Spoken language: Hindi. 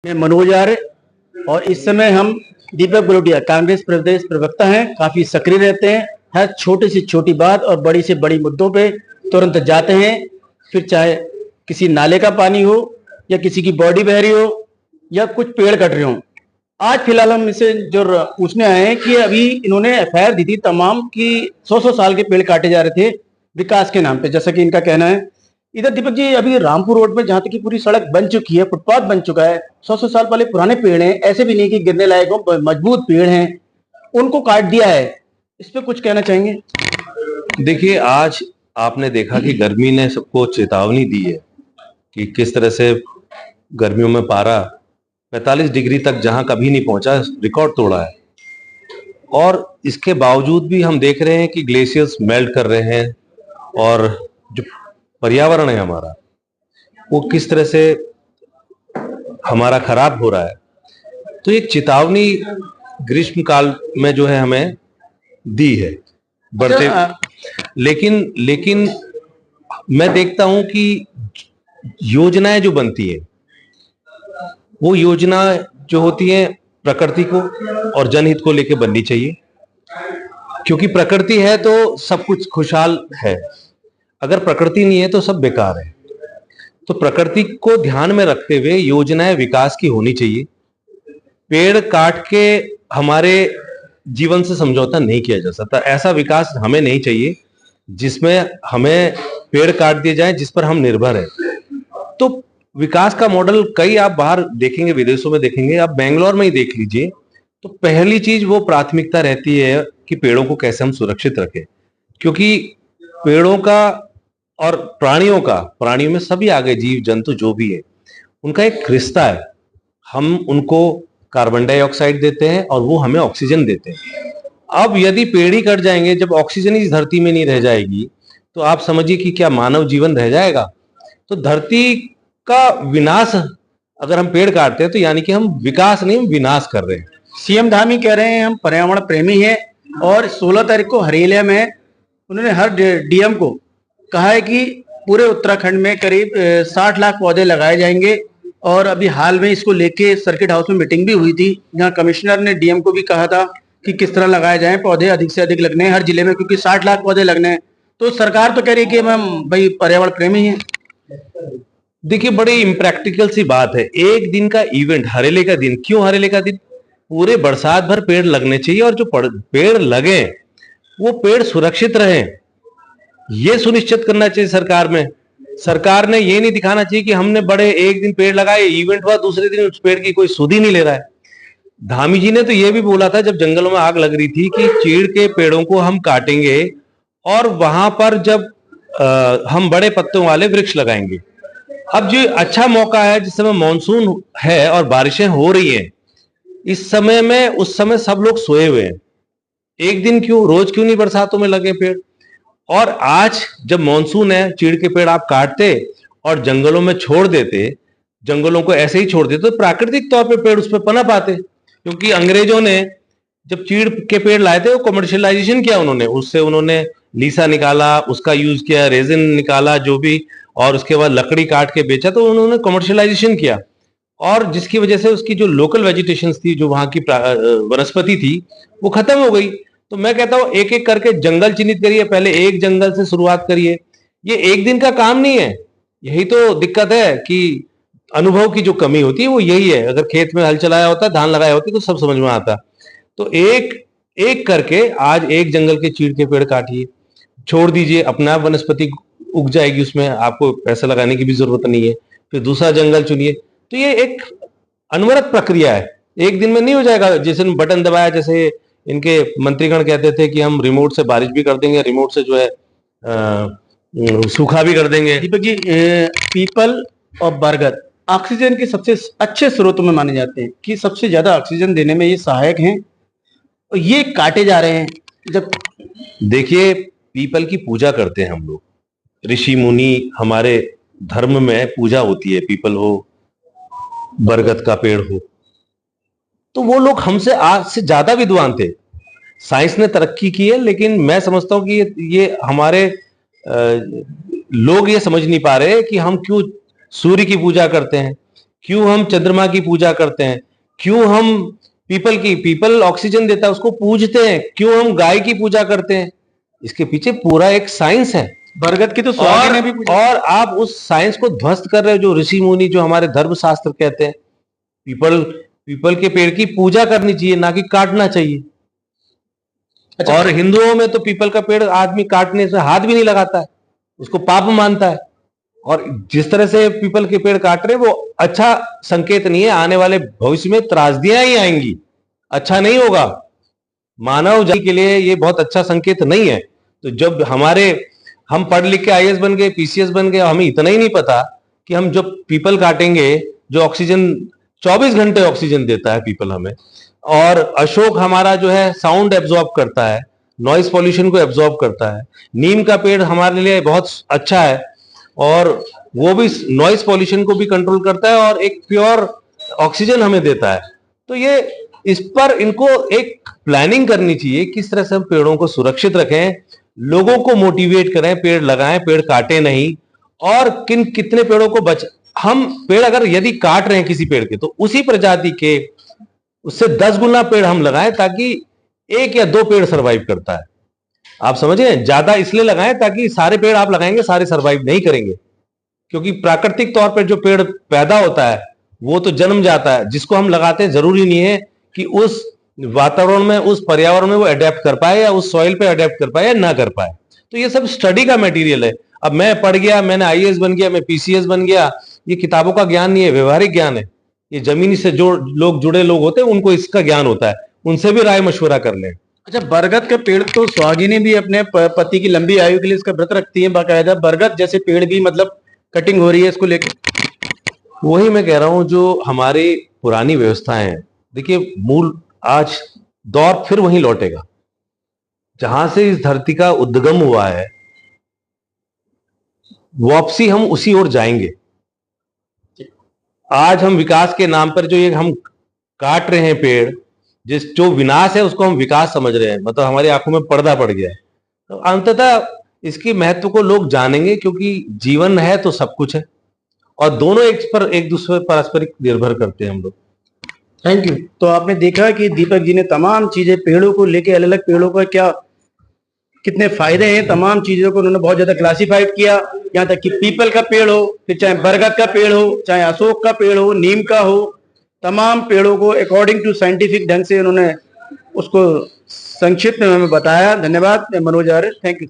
मैं मनोज आर्य और इस समय हम दीपक गुलोटिया कांग्रेस प्रदेश प्रवक्ता हैं। काफी सक्रिय रहते हैं। हर छोटी से छोटी बात और बड़ी से बड़ी मुद्दों पे तुरंत जाते हैं। फिर चाहे किसी नाले का पानी हो या किसी की बॉडी बह रही हो या कुछ पेड़ कट रहे हो। आज फिलहाल हम इसे जो पूछने आए हैं कि अभी इन्होंने एफआईआर दी थी तमाम कि 100 साल के पेड़ काटे जा रहे थे विकास के नाम पे, जैसा कि इनका कहना है। इधर दीपक जी, अभी रामपुर रोड में जहां तक की पूरी सड़क बन चुकी है, फुटपाथ बन चुका है, 100 साल पहले पुराने पेड़ हैं, ऐसे भी नहीं कि गिरने लायक हो, मजबूत पेड़ हैं, उनको काट दिया है। इस पे कुछ कहना चाहेंगे? देखिए, आज आपने देखा कि गर्मी ने सबको चेतावनी दी है कि किस तरह से गर्मियों में पारा 45 डिग्री तक जहां कभी नहीं पहुंचा, रिकॉर्ड तोड़ा है। और इसके बावजूद भी हम देख रहे हैं कि ग्लेशियर्स मेल्ट कर रहे हैं और जो पर्यावरण है हमारा, वो किस तरह से हमारा खराब हो रहा है। तो एक चेतावनी ग्रीष्म काल में जो है हमें दी है बढ़ते। लेकिन मैं देखता हूं कि योजनाएं जो बनती हैं, वो योजना जो होती है प्रकृति को और जनहित को लेकर बननी चाहिए, क्योंकि प्रकृति है तो सब कुछ खुशहाल है, अगर प्रकृति नहीं है तो सब बेकार है। तो प्रकृति को ध्यान में रखते हुए योजनाएं विकास की होनी चाहिए। पेड़ काट के हमारे जीवन से समझौता नहीं किया जा सकता। ऐसा विकास हमें नहीं चाहिए जिसमें हमें पेड़ काट दिए जाए जिस पर हम निर्भर हैं। तो विकास का मॉडल कई आप बाहर देखेंगे, विदेशों में देखेंगे, आप बेंगलोर में ही देख लीजिए। तो पहली चीज वो प्राथमिकता रहती है कि पेड़ों को कैसे हम सुरक्षित रखें, क्योंकि पेड़ों का और प्राणियों में सभी आगे जीव जंतु जो भी है, उनका एक रिश्ता है। हम उनको कार्बन डाइऑक्साइड देते हैं और वो हमें ऑक्सीजन देते हैं। अब यदि पेड़ ही कट जाएंगे, जब ऑक्सीजन ही इस धरती में नहीं रह जाएगी, तो आप समझिए कि क्या मानव जीवन रह जाएगा। तो धरती का विनाश अगर हम पेड़ काटते हैं तो यानी कि हम विकास नहीं, हम विनाश कर रहे हैं। सीएम धामी कह रहे हैं हम पर्यावरण प्रेमी हैं और 16 तारीख को हरेलिया में उन्होंने हर डीएम को कहा है कि पूरे उत्तराखंड में करीब 60 लाख पौधे लगाए जाएंगे। और अभी हाल में इसको लेके सर्किट हाउस में मीटिंग भी हुई थी, जहां कमिश्नर ने डीएम को भी कहा था कि किस तरह लगाए जाएं पौधे, अधिक से अधिक लगने हैं हर जिले में, क्योंकि 60 लाख पौधे लगने हैं। तो सरकार तो कह रही है कि हम भाई पर्यावरण प्रेमी हैं। देखिए, बड़ी इम्प्रैक्टिकल सी बात है। एक दिन का इवेंट, हरेले का दिन, क्यों हरेले का दिन? पूरे बरसात भर पेड़ लगने चाहिए और जो पेड़ लगे वो पेड़ सुरक्षित रहे, ये सुनिश्चित करना चाहिए सरकार में। सरकार ने ये नहीं दिखाना चाहिए कि हमने बड़े एक दिन पेड़ लगाए, इवेंट हुआ, दूसरे दिन उस पेड़ की कोई सुध ही नहीं ले रहा है। धामी जी ने तो ये भी बोला था जब जंगलों में आग लग रही थी कि चीड़ के पेड़ों को हम काटेंगे और वहां पर जब हम बड़े पत्तों वाले वृक्ष लगाएंगे। अब जो अच्छा मौका है, जिस समय मानसून है और बारिशें हो रही हैं, इस समय में, उस समय सब लोग सोए हुए हैं। एक दिन क्यों, रोज क्यों नहीं बरसातों में लगे पेड़? और आज जब मानसून है, चीड़ के पेड़ आप काटते और जंगलों में छोड़ देते, जंगलों को ऐसे ही छोड़ देते, तो प्राकृतिक तौर पे पेड़ उस पर पनप आते। क्योंकि अंग्रेजों ने जब चीड़ के पेड़ लाए थे, वो कमर्शियलाइजेशन किया उन्होंने, उससे उन्होंने लीसा निकाला, उसका यूज किया, रेजिन निकाला जो भी, और उसके बाद लकड़ी काट के बेचा, तो उन्होंने कमर्शियलाइजेशन किया। और जिसकी वजह से उसकी जो लोकल वेजिटेशन थी, जो वहां की वनस्पति थी, वो खत्म हो गई। तो मैं कहता हूं एक एक करके जंगल चिन्हित करिए, पहले एक जंगल से शुरुआत करिए। ये एक दिन का काम नहीं है। यही तो दिक्कत है कि अनुभव की जो कमी होती है वो यही है। अगर खेत में हल चलाया होता, धान लगाया होती, तो सब समझ में आता। तो एक एक करके आज एक जंगल के चीड़ के पेड़ काटिए, छोड़ दीजिए, अपना वनस्पति उग जाएगी, उसमें आपको पैसा लगाने की भी जरूरत नहीं है। फिर दूसरा जंगल चुनिए। तो ये एक अनवरत प्रक्रिया है, एक दिन में नहीं हो जाएगा। जैसे बटन दबाया, जैसे इनके मंत्रीगण कहते थे कि हम रिमोट से बारिश भी कर देंगे, रिमोट से जो है सूखा भी कर देंगे। दीपक जी, पीपल और बरगद ऑक्सीजन के सबसे अच्छे स्रोतों में माने जाते हैं कि सबसे ज्यादा ऑक्सीजन देने में ये सहायक हैं, और ये काटे जा रहे हैं। जब देखिए, पीपल की पूजा करते हैं हम लोग, ऋषि मुनि, हमारे धर्म में पूजा होती है, पीपल हो, बरगद का पेड़ हो। तो वो लोग हमसे आज से ज्यादा विद्वान थे। साइंस ने तरक्की की है, लेकिन मैं समझता हूं कि ये हमारे लोग ये समझ नहीं पा रहे कि हम क्यों सूर्य की पूजा करते हैं। क्यों हम चंद्रमा की पूजा करते हैं, क्यों हम पीपल ऑक्सीजन देता है उसको पूजते हैं, क्यों हम गाय की पूजा करते हैं, इसके पीछे पूरा एक साइंस है। बरगद की तो सुहागिन ने भी पूजा। और आप उस साइंस को ध्वस्त कर रहे हो, जो ऋषि मुनि, जो हमारे धर्म शास्त्र कहते हैं पीपल के पेड़ की पूजा करनी चाहिए, ना कि काटना चाहिए। अच्छा। और हिंदुओं में तो पीपल का पेड़ आदमी काटने से हाथ भी नहीं लगाता है, उसको पाप मानता है। और जिस तरह से पीपल के पेड़ काट रहे वो अच्छा संकेत नहीं है, आने वाले भविष्य में त्रासदियां ही आएंगी, अच्छा नहीं होगा, मानव जाति के लिए ये बहुत अच्छा संकेत नहीं है। तो जब हम पढ़ लिख के आईएएस बन गए, पीसीएस बन गए, हमें इतना ही नहीं पता कि हम जब पीपल काटेंगे, जो ऑक्सीजन 24 घंटे ऑक्सीजन देता है पीपल हमें, और अशोक हमारा जो है साउंड एब्जॉर्ब करता है, नॉइज पॉल्यूशन को एब्जॉर्ब करता है, नीम का पेड़ हमारे लिए बहुत अच्छा है और वो भी नॉइज पॉल्यूशन को भी कंट्रोल करता है और एक प्योर ऑक्सीजन हमें देता है। तो ये इस पर इनको एक प्लानिंग करनी चाहिए, किस तरह से हम पेड़ों को सुरक्षित रखें, लोगों को मोटिवेट करें, पेड़ लगाएं, पेड़ काटे नहीं, और कितने पेड़ों को हम पेड़ अगर यदि काट रहे हैं किसी पेड़ के, तो उसी प्रजाति के उससे 10 गुना पेड़ हम लगाएं, ताकि 1 या 2 पेड़ सरवाइव करता है। आप समझे, ज्यादा इसलिए लगाएं ताकि सारे पेड़ आप लगाएंगे सारे सरवाइव नहीं करेंगे, क्योंकि प्राकृतिक तौर पर जो पेड़ पैदा होता है वो तो जन्म जाता है, जिसको हम लगाते हैं जरूरी नहीं है कि उस वातावरण में, उस पर्यावरण में वो अडेप्ट कर पाए या उस सॉइल पे अडेप्ट कर पाए या ना कर पाए। तो ये सब स्टडी का मटेरियल है। अब मैं पढ़ गया, मैंने आईएएस बन गया, मैं पीसीएस बन गया, ये किताबों का ज्ञान नहीं है, व्यवहारिक ज्ञान है। ये जमीनी से जो लोग जुड़े लोग होते हैं उनको इसका ज्ञान होता है, उनसे भी राय मशवरा कर लें। अच्छा, बरगद का पेड़ तो सुहागिनें भी अपने पति की लंबी आयु के लिए इसका व्रत रखती हैं बाकायदा। बरगद जैसे पेड़ भी मतलब कटिंग हो रही है इसको लेकर। वही मैं कह रहा हूं, जो हमारी पुरानी व्यवस्थाएं हैं, देखिए मूल आज दौर फिर वहीं लौटेगा जहां से इस धरती का उद्गम हुआ है, वापसी हम उसी ओर जाएंगे। आज हम विकास के नाम पर जो ये हम काट रहे हैं पेड़, जो विनाश है उसको हम विकास समझ रहे हैं, मतलब हमारी आंखों में पर्दा पड़ गया है। तो अंततः इसकी महत्व को लोग जानेंगे, क्योंकि जीवन है तो सब कुछ है और दोनों एक दूसरे पर पारस्परिक निर्भर करते हैं हम लोग। Thank you. तो आपने देखा कि दीपक जी ने तमाम चीजें पेड़ों को लेके, अलग अलग पेड़ों का क्या कितने फायदे हैं, तमाम चीजों को उन्होंने बहुत ज्यादा क्लासिफाइड किया। यहाँ तक कि पीपल का पेड़ हो, फिर चाहे बरगद का पेड़ हो, चाहे अशोक का पेड़ हो, नीम का हो, तमाम पेड़ों को अकॉर्डिंग टू साइंटिफिक ढंग से उन्होंने उसको संक्षिप्त में हमें बताया। धन्यवाद। मैं मनोज आर्य, थैंक यू।